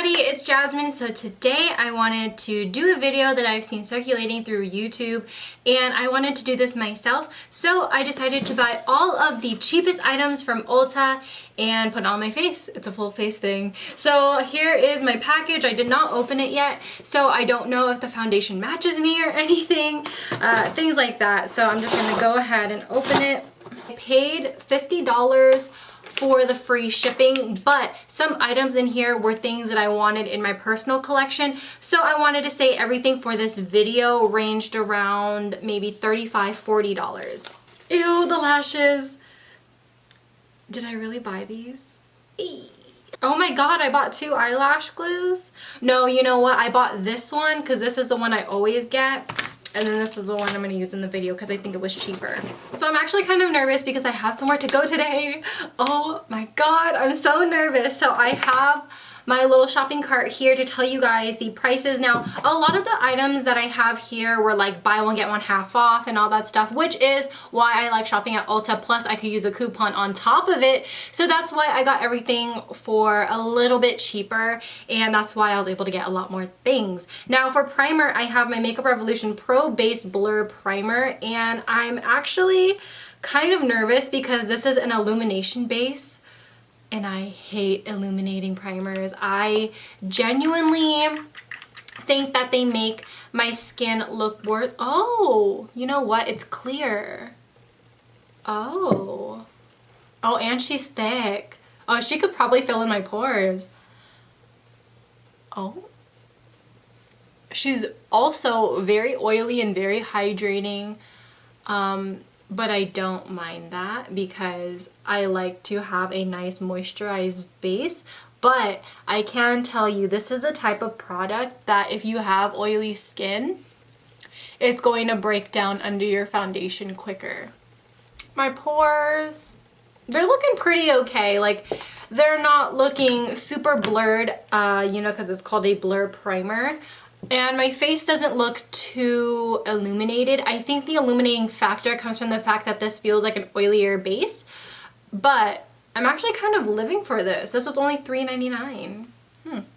everybody, it's Jasmine. So today I wanted to do a video that I've seen circulating through YouTube, and I wanted to do this myself. So I decided to buy all of the cheapest items from Ulta and put it on my face. It's a full face thing. So here is my package. I did not open it yet, so I don't know if the foundation matches me or anything, things like that. So I'm just gonna go ahead and open it. I paid $50 for the free shipping, but some items in here were things that I wanted in my personal collection. So I wanted to say everything for this video ranged around maybe $35, $40. Ew, the lashes. Did I really buy these? Eee. Oh my god, I bought 2 eyelash glues. No, you know what? I bought this one because this is the one I always get. And then this is the one I'm going to use in the video because I think it was cheaper. So I'm actually kind of nervous because I have somewhere to go today. Oh my god, I'm so nervous. So I have my little shopping cart here to tell you guys the prices. Now, a lot of the items that I have here were like buy one get one half off and all that stuff, which is why I like shopping at Ulta. Plus I could use a coupon on top of it. So that's why I got everything for a little bit cheaper, and that's why I was able to get a lot more things. Now for primer, I have my Makeup Revolution Pro Base Blur Primer, and I'm actually kind of nervous because this is an illumination base. And I hate illuminating primers. I genuinely think that they make my skin look worse. Oh, you know what? It's clear. Oh. Oh, and she's thick. Oh, she could probably fill in my pores. Oh. She's also very oily and very hydrating. But I don't mind that because I like to have a nice moisturized base. But I can tell you, this is a type of product that if you have oily skin, it's going to break down under your foundation quicker. My pores, they're looking pretty okay. Like, they're not looking super blurred, you know, because it's called a blur primer. And my face doesn't look too illuminated. I think the illuminating factor comes from the fact that this feels like an oilier base. But I'm actually kind of living for this. This was only $3.99.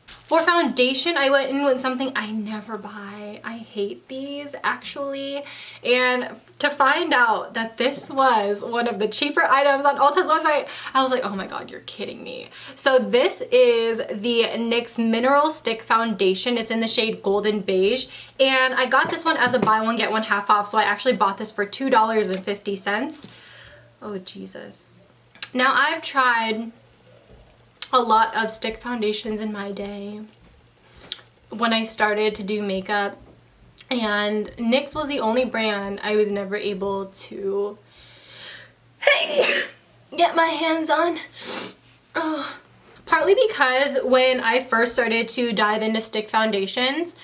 For foundation, I went in with something I never buy. I hate these, actually. And to find out that this was one of the cheaper items on Ulta's website, I was like, oh my god, you're kidding me. So this is the NYX Mineral Stick Foundation. It's in the shade Golden Beige. And I got this one as a buy one, get one half off. So I actually bought this for $2.50. Oh, Jesus. Now, I've tried a lot of stick foundations in my day when I started to do makeup, and NYX was the only brand I was never able to get my hands on. Oh. Partly because when I first started to dive into stick foundations,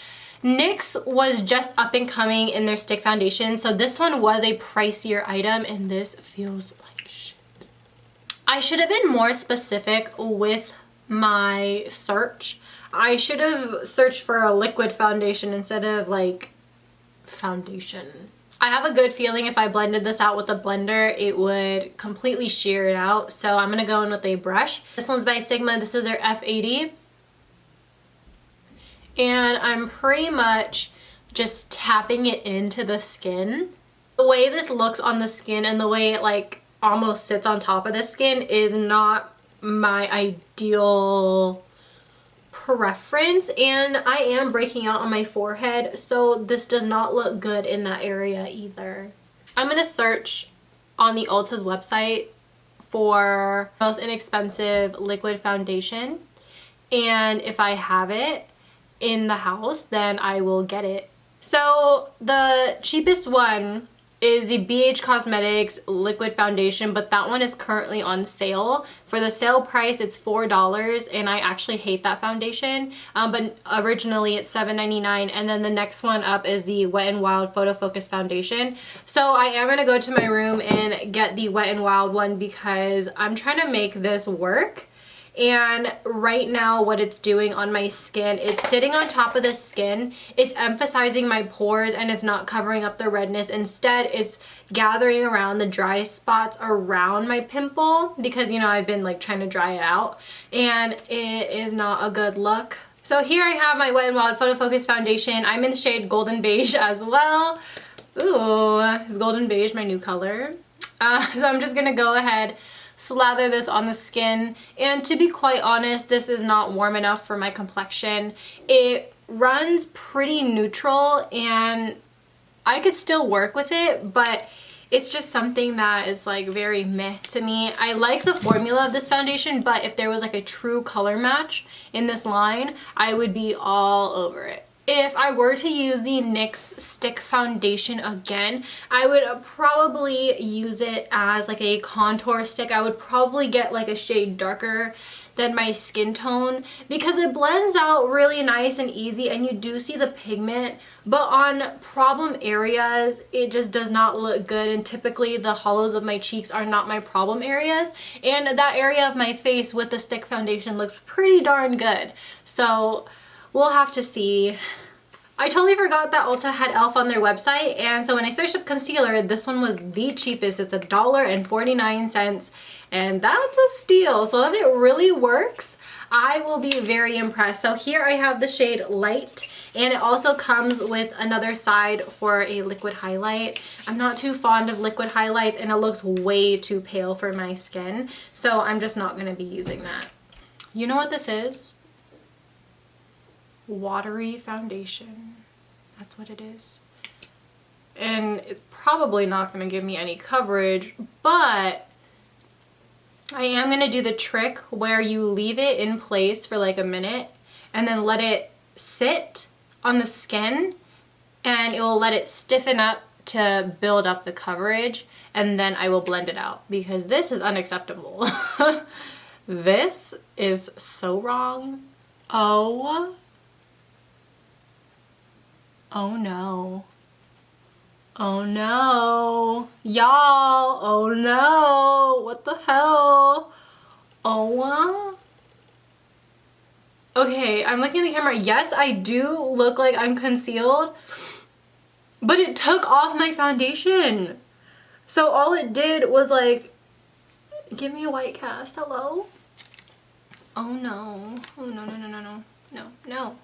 NYX was just up and coming in their stick foundation, so this one was a pricier item, and this feels like shit. I should have been more specific with my search. I should have searched for a liquid foundation instead of like foundation. I have a good feeling if I blended this out with a blender, it would completely shear it out. So I'm gonna go in with a brush. This one's by Sigma. This is their F80. And I'm pretty much just tapping it into the skin. The way this looks on the skin and the way it like almost sits on top of the skin is not my ideal preference, and I am breaking out on my forehead, so this does not look good in that area either. I'm gonna search on the Ulta's website for most inexpensive liquid foundation, and if I have it in the house, then I will get it. So the cheapest one is the Beige Cosmetics liquid foundation, but that one is currently on sale. For the sale price, it's $4, and I actually hate that foundation, but originally it's $7.99. And then the next one up is the Wet n Wild Photo Focus foundation. So I am gonna go to my room and get the Wet n Wild one because I'm trying to make this work. And right now what it's doing on my skin, it's sitting on top of the skin, it's emphasizing my pores, and it's not covering up the redness. Instead, it's gathering around the dry spots around my pimple because, you know, I've been like trying to dry it out, and it is not a good look. So here I have my Wet n Wild Photo Focus foundation. I'm in the shade Golden Beige as well. Ooh, is Golden Beige my new color? So I'm just gonna go ahead, slather this on the skin, and to be quite honest, this is not warm enough for my complexion. It runs pretty neutral and I could still work with it, but it's just something that is like very meh to me. I like the formula of this foundation, but if there was like a true color match in this line, I would be all over it. If I were to use the NYX stick foundation again, I would probably use it as like a contour stick. I would probably get like a shade darker than my skin tone because it blends out really nice and easy and you do see the pigment, but on problem areas it just does not look good, and typically the hollows of my cheeks are not my problem areas, and that area of my face with the stick foundation looks pretty darn good. So we'll have to see. I totally forgot that Ulta had e.l.f. on their website, and so when I searched up concealer, this one was the cheapest. It's $1.49, and that's a steal. So if it really works, I will be very impressed. So here I have the shade Light, and it also comes with another side for a liquid highlight. I'm not too fond of liquid highlights, and it looks way too pale for my skin, so I'm just not going to be using that. You know what this is? Watery foundation. That's what it is. And it's probably not going to give me any coverage, but I am going to do the trick where you leave it in place for like a minute and then let it sit on the skin, and it will let it stiffen up to build up the coverage, and then I will blend it out because this is unacceptable. This is so wrong. Oh no. Oh no. Y'all. Oh no. What the hell? Oh. Okay, I'm looking at the camera. Yes, I do look like I'm concealed, but it took off my foundation. So all it did was like, give me a white cast. Hello? Oh no. Oh no, no, no, no, no. No, no.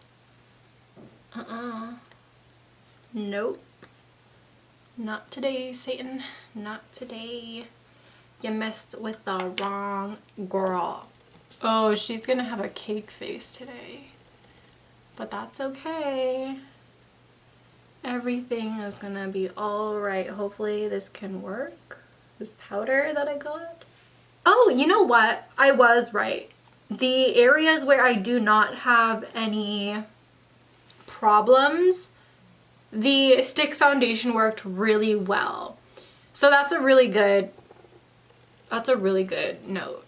Nope. Not today, Satan. Not today. You messed with the wrong girl. Oh, she's gonna have a cake face today. But that's okay. Everything is gonna be alright. Hopefully this can work. This powder that I got. Oh, you know what? I was right. The areas where I do not have any problems, the stick foundation worked really well. So that's a really good note.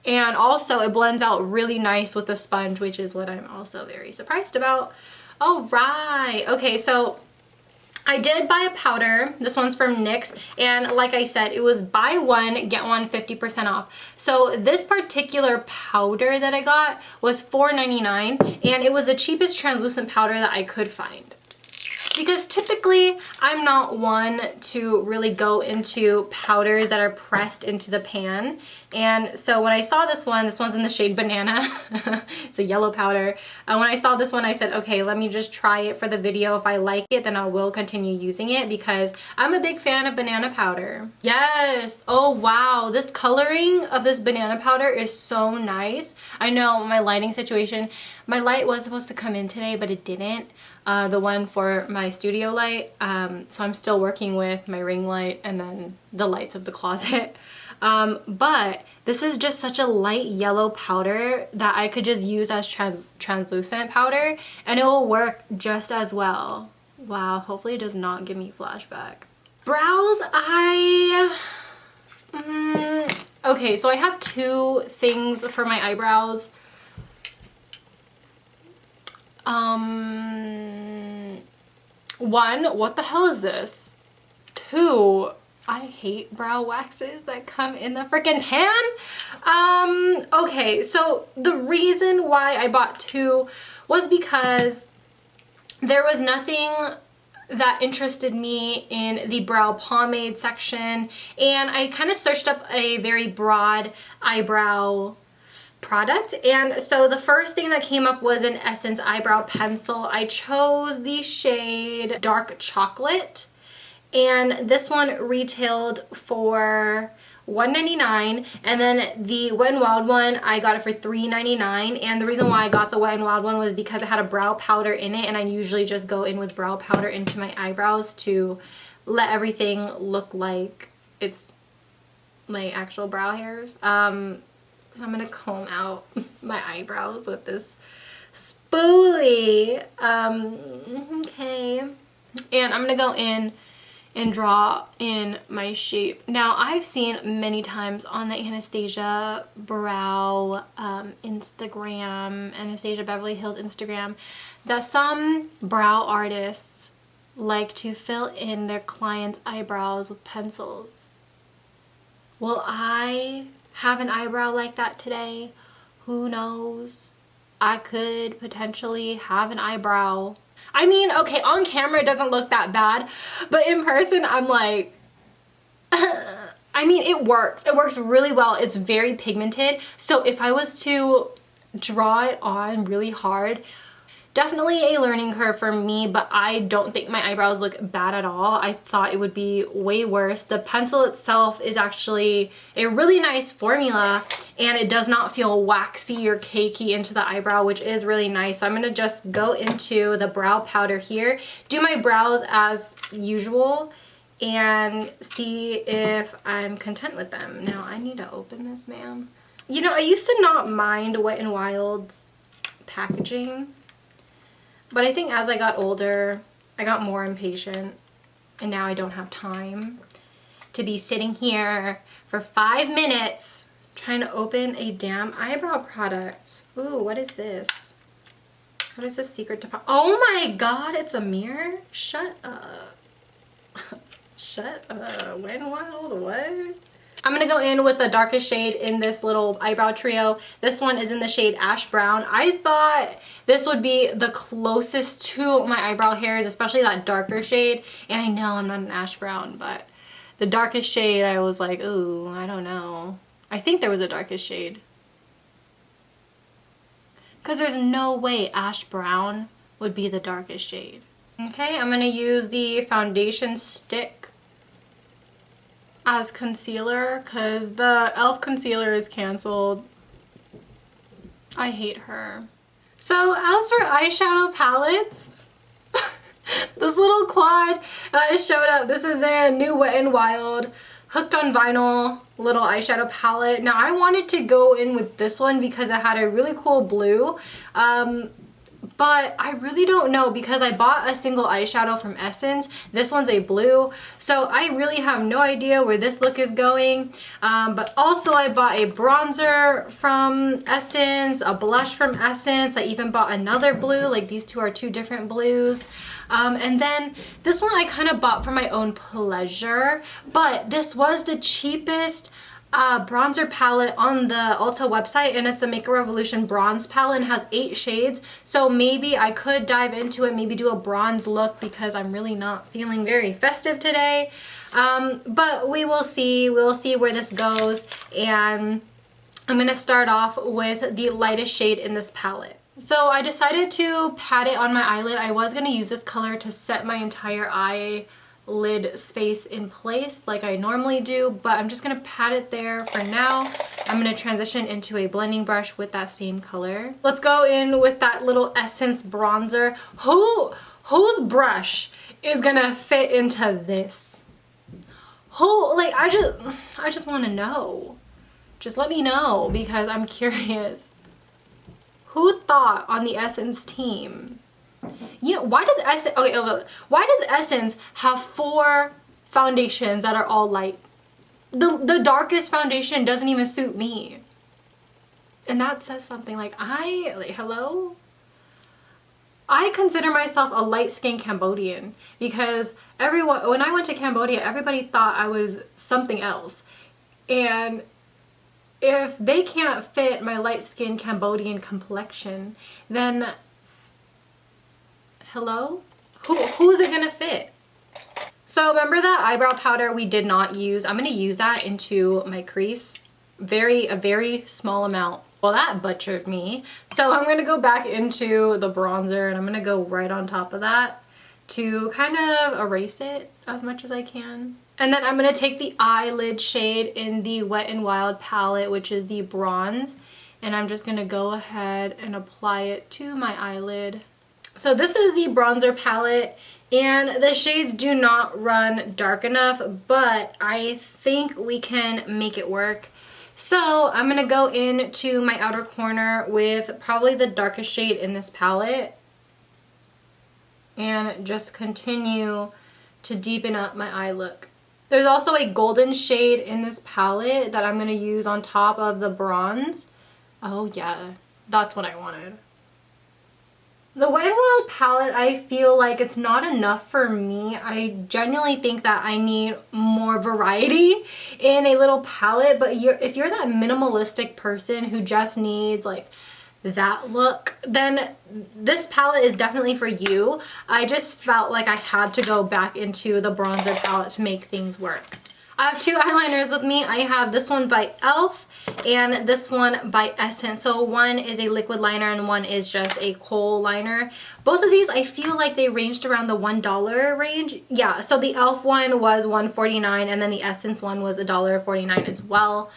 And also it blends out really nice with the sponge, which is what I'm also very surprised about. All right. Okay, so I did buy a powder. This one's from NYX, and like I said, it was buy one, get one 50% off. So this particular powder that I got was $4.99, and it was the cheapest translucent powder that I could find. Because typically I'm not one to really go into powders that are pressed into the pan, and so when I saw this one's in the shade Banana. It's a yellow powder. When I saw this one, I said, okay, let me just try it for the video. If I like it, then I will continue using it because I'm a big fan of banana powder. Yes. Oh wow, this coloring of this banana powder is so nice. I know my lighting situation, my light was supposed to come in today, but it didn't. The one for my studio light, so I'm still working with my ring light and then the lights of the closet. But this is just such a light yellow powder that I could just use as translucent powder and it will work just as well. Wow, hopefully it does not give me flashback. Brows, okay, so I have two things for my eyebrows. One, what the hell is this? Two, I hate brow waxes that come in the freaking pan. Okay, so the reason why I bought two was because there was nothing that interested me in the brow pomade section, and I kind of searched up a very broad eyebrow product. And so the first thing that came up was an Essence eyebrow pencil. I chose the shade Dark Chocolate, and this one retailed for $1.99, and then the Wet n Wild one I got it for $3.99. And the reason why I got the Wet n Wild one was because it had a brow powder in it, and I usually just go in with brow powder into my eyebrows to let everything look like it's my actual brow hairs. So I'm gonna comb out my eyebrows with this spoolie. Okay, and I'm gonna go in and draw in my shape. Now, I've seen many times on the Anastasia Brow Instagram, Anastasia Beverly Hills Instagram, that some brow artists like to fill in their clients' eyebrows with pencils. Will I have an eyebrow like that today? Who knows? I could potentially have an eyebrow. I mean, okay, on camera it doesn't look that bad, but in person I'm like, I mean, it works. It works really well. It's very pigmented. So if I was to draw it on really hard, definitely a learning curve for me, but I don't think my eyebrows look bad at all. I thought it would be way worse. The pencil itself is actually a really nice formula, and it does not feel waxy or cakey into the eyebrow, which is really nice. So I'm gonna just go into the brow powder here, do my brows as usual, and see if I'm content with them. Now I need to open this, ma'am. You know, I used to not mind Wet n Wild's packaging, but I think as I got older, I got more impatient, and now I don't have time to be sitting here for 5 minutes trying to open a damn eyebrow product. Ooh, what is this? What is this secret to... Oh my god, it's a mirror? Shut up. Shut up. Wet n Wild, what? I'm gonna go in with the darkest shade in this little eyebrow trio. This one is in the shade Ash Brown. I thought this would be the closest to my eyebrow hairs, especially that darker shade. And I know I'm not an ash brown, but the darkest shade, I was like, ooh, I don't know. I think there was a darkest shade, because there's no way ash brown would be the darkest shade. Okay, I'm gonna use the foundation stick as concealer because the e.l.f. concealer is canceled. I hate her. So as for eyeshadow palettes, this little quad showed up. This is their new Wet n Wild Hooked on Vinyl little eyeshadow palette. Now I wanted to go in with this one because it had a really cool blue. But I really don't know, because I bought a single eyeshadow from Essence. This one's a blue, so I really have no idea where this look is going. But also I bought a bronzer from Essence, a blush from Essence. I even bought another blue. Like, these two are two different blues. And then this one I kind of bought for my own pleasure, but this was the cheapest bronzer palette on the Ulta website, and it's the Make a Revolution bronze palette and has 8 shades. So maybe I could dive into it, maybe do a bronze look, because I'm really not feeling very festive today. But we will see. We'll see where this goes, and I'm gonna start off with the lightest shade in this palette. So I decided to pat it on my eyelid. I was gonna use this color to set my entire eyelid space in place like I normally do, but I'm just gonna pat it there for now. I'm gonna transition into a blending brush with that same color. Let's go in with that little Essence bronzer. Whose brush is gonna fit into this? Like, I just want to know. Just let me know, because I'm curious. Who thought on the Essence team? You know, why does Essence, okay, why does Essence have 4 foundations that are all light? The darkest foundation doesn't even suit me. And that says something. Like, hello? I consider myself a light-skinned Cambodian, because when I went to Cambodia, everybody thought I was something else. And if they can't fit my light-skinned Cambodian complexion, then hello? Who's it gonna fit? So remember that eyebrow powder we did not use? I'm gonna use that into my crease. A very small amount, Well, that butchered me. So I'm going to go back into the bronzer and I'm going to go right on top of that to kind of erase it as much as I can. And then I'm going to take the eyelid shade in the Wet n Wild palette, which is the bronze. And I'm just going to go ahead and apply it to my eyelid. So this is the bronzer palette. And the shades do not run dark enough, but I think we can make it work. So I'm going to go into my outer corner with probably the darkest shade in this palette and just continue to deepen up my eye look. There's also a golden shade in this palette that I'm going to use on top of the bronze. Oh yeah, that's what I wanted. The Wet n Wild palette, I feel like it's not enough for me. I genuinely think that I need more variety in a little palette, but if you're that minimalistic person who just needs like that look, then this palette is definitely for you. I just felt like I had to go back into the bronzer palette to make things work. I have two eyeliners with me. I have this one by e.l.f. and this one by Essence. So one is a liquid liner and one is just a kohl liner. Both of these, I feel like they ranged around the $1 range. Yeah, so the e.l.f. one was $1.49 and then the Essence one was $1.49 as well.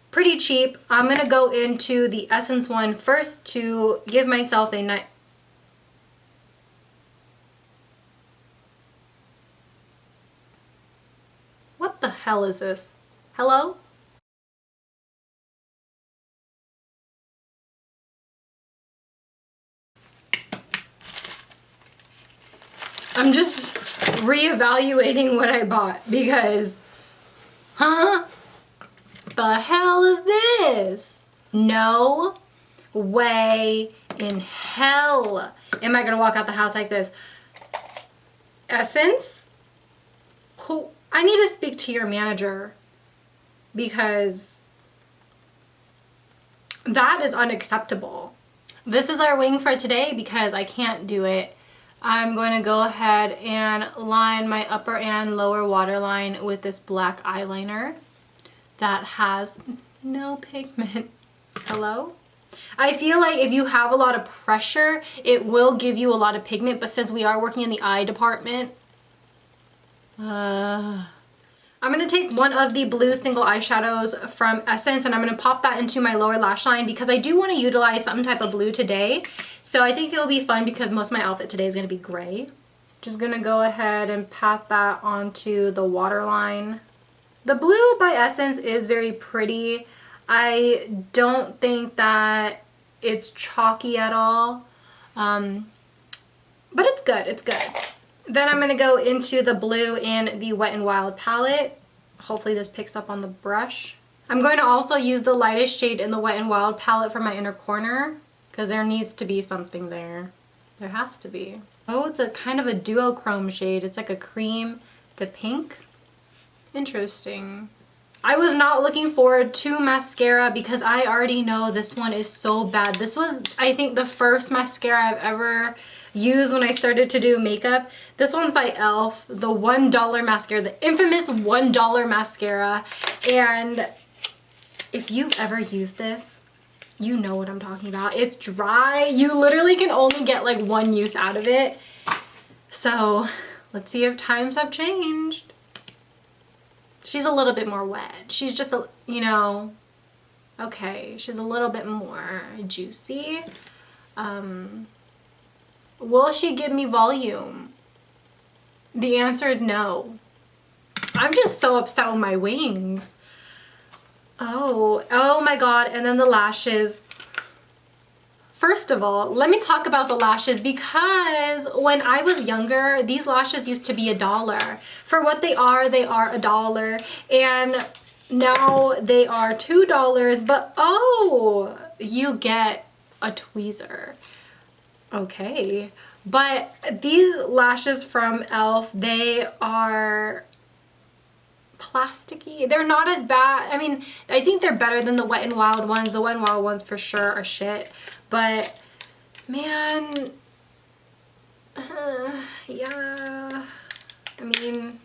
Pretty cheap. I'm going to go into the Essence one first to give myself a nice... What the hell is this? Hello? I'm just reevaluating what I bought because, huh? The hell is this? No way in hell am I gonna walk out the house like this. Essence? Who? I need to speak to your manager because that is unacceptable. This is our wing for today because I can't do it. I'm going to go ahead and line my upper and lower waterline with this black eyeliner that has no pigment. Hello? I feel like if you have a lot of pressure, it will give you a lot of pigment, but since we are working in the eye department, I'm going to take one of the blue single eyeshadows from Essence and I'm going to pop that into my lower lash line because I do want to utilize some type of blue today. So I think it'll be fun because most of my outfit today is going to be gray. Just going to go ahead and pat that onto the waterline. The blue by Essence is very pretty. I don't think that it's chalky at all. But it's good. It's good. Then I'm going to go into the blue in the Wet n Wild palette. Hopefully this picks up on the brush. I'm going to also use the lightest shade in the Wet n Wild palette for my inner corner because there needs to be something there. There has to be. Oh, it's a kind of a duochrome shade. It's like a cream to pink. Interesting. I was not looking forward to mascara because I already know this one is so bad. This was, I think, the first mascara I've ever used when I started to do makeup. This one's by e.l.f. The $1 mascara, the infamous $1 mascara. And if you've ever used this, you know what I'm talking about. It's dry. You literally can only get like one use out of it. So let's see if times have changed. She's a little bit more wet. She's just, you know, okay. She's a little bit more juicy. Will she give me volume? The answer is no. I'm just so upset with my wings. Oh my god. And then the lashes. First of all, let me talk about the lashes because when I was younger, these lashes used to be $1. For what they are $1. And now they are $2, but oh, you get a tweezer. Okay, but these lashes from e.l.f., they are plasticky. They're not as bad. I mean, I think they're better than the Wet n Wild ones. The Wet n Wild ones for sure are shit. But, man, yeah, I mean,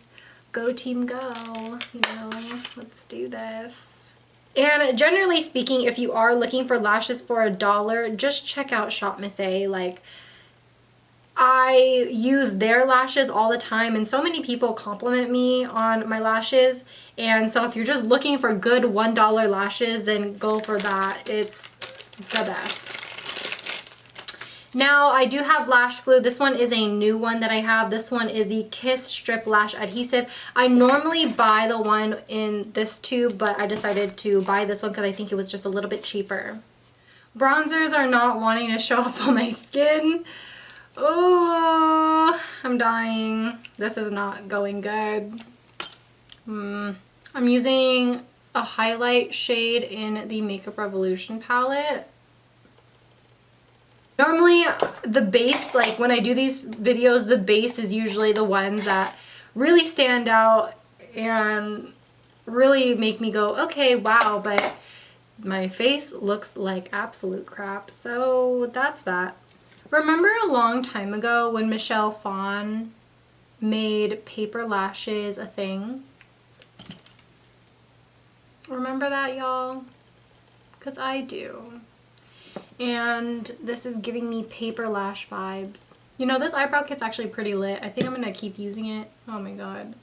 go team go, you know, let's do this. And generally speaking, if you are looking for lashes for $1, just check out Shop Miss A. Like, I use their lashes all the time, and so many people compliment me on my lashes. And so if you're just looking for good $1 lashes, then go for that. It's the best. Now I do have lash glue. This one is a new one that I have. This one is the Kiss Strip Lash Adhesive. I normally buy the one in this tube, but I decided to buy this one because I think it was just a little bit cheaper. Bronzers are not wanting to show up on my skin. Oh, I'm dying. This is not going good. I'm using a highlight shade in the Makeup Revolution palette. Normally the base, like when I do these videos, the base is usually the ones that really stand out and really make me go, okay, wow, but my face looks like absolute crap. So that's that. Remember a long time ago when Michelle Phan made paper lashes a thing? Remember that, y'all? Because I do. And this is giving me paper lash vibes. You know, this eyebrow kit's actually pretty lit. I think I'm gonna keep using it. Oh my god.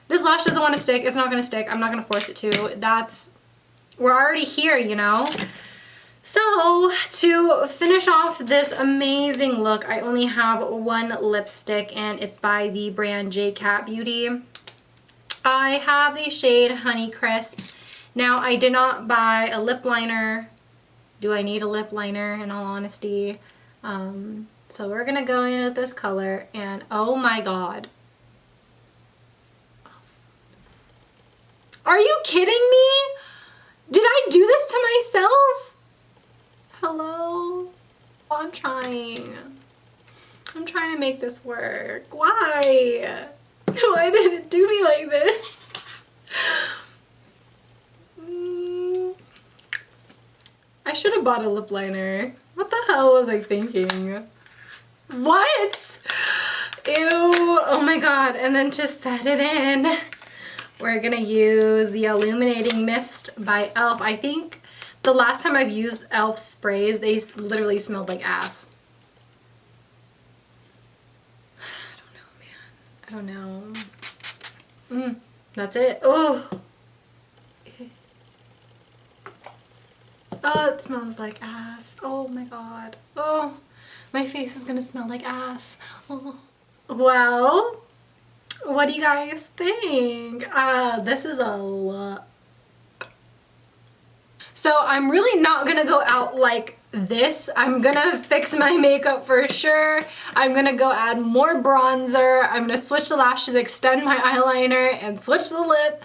This lash doesn't want to stick. It's not gonna stick. I'm not gonna force it to. We're already here, you know? So to finish off this amazing look, I only have one lipstick, and it's by the brand J Cat Beauty. I have the shade Honey Crisp. Now I did not buy a lip liner. Do I need a lip liner, in all honesty? So we're gonna go in with this color, and oh my god. Are you kidding me? Did I do this to myself? Hello? I'm trying. I'm trying to make this work. Why? Why did it do me like this? I should have bought a lip liner. What the hell was I thinking? What? Ew. Oh my god. And then to set it in, we're gonna use the Illuminating Mist by e.l.f. I think the last time I've used e.l.f. sprays, they literally smelled like ass. I don't know. That's it. Oh. Oh, it smells like ass. Oh my god. Oh, my face is gonna smell like ass. Oh. Well, what do you guys think? This is a look. So I'm really not gonna go out like this. I'm gonna fix my makeup for sure. I'm gonna go add more bronzer. I'm gonna switch the lashes, extend my eyeliner, and switch the lip.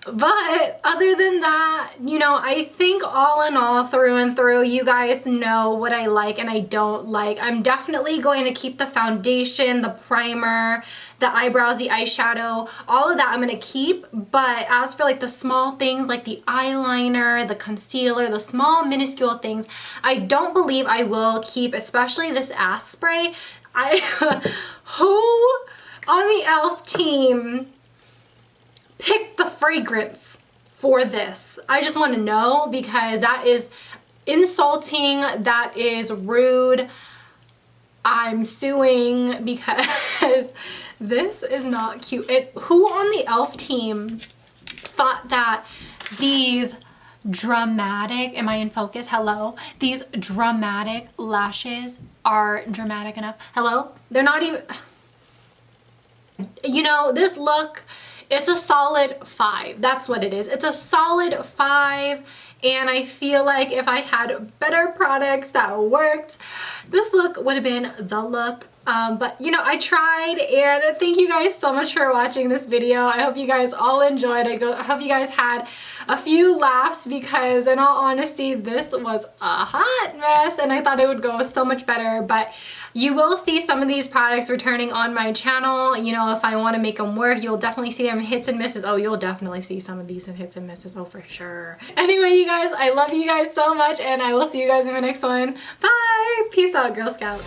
But other than that, you know, I think all in all, through and through, you guys know what I like and I don't like. I'm definitely going to keep the foundation, the primer, the eyebrows, the eyeshadow, all of that I'm going to keep. But as for like the small things like the eyeliner, the concealer, the small minuscule things, I don't believe I will keep, especially this ass spray. Who on the e.l.f. team pick the fragrance for this? I just want to know, because that is insulting, that is rude. I'm suing because this is not cute. Who on the e.l.f. team thought that these dramatic, am I in focus? Hello? These dramatic lashes are dramatic enough? Hello? They're not even, you know, this look, it's a solid 5. That's what it is. It's a solid 5, and I feel like if I had better products that worked, this look would have been the look. But you know, I tried, and thank you guys so much for watching this video. I hope you guys all enjoyed. I hope you guys had a few laughs, because in all honesty, this was a hot mess and I thought it would go so much better. But you will see some of these products returning on my channel. You know, if I want to make them work, you'll definitely see them hits and misses. Oh, you'll definitely see some of these in hits and misses. Oh, for sure. Anyway, you guys, I love you guys so much, and I will see you guys in my next one. Bye! Peace out, Girl Scouts.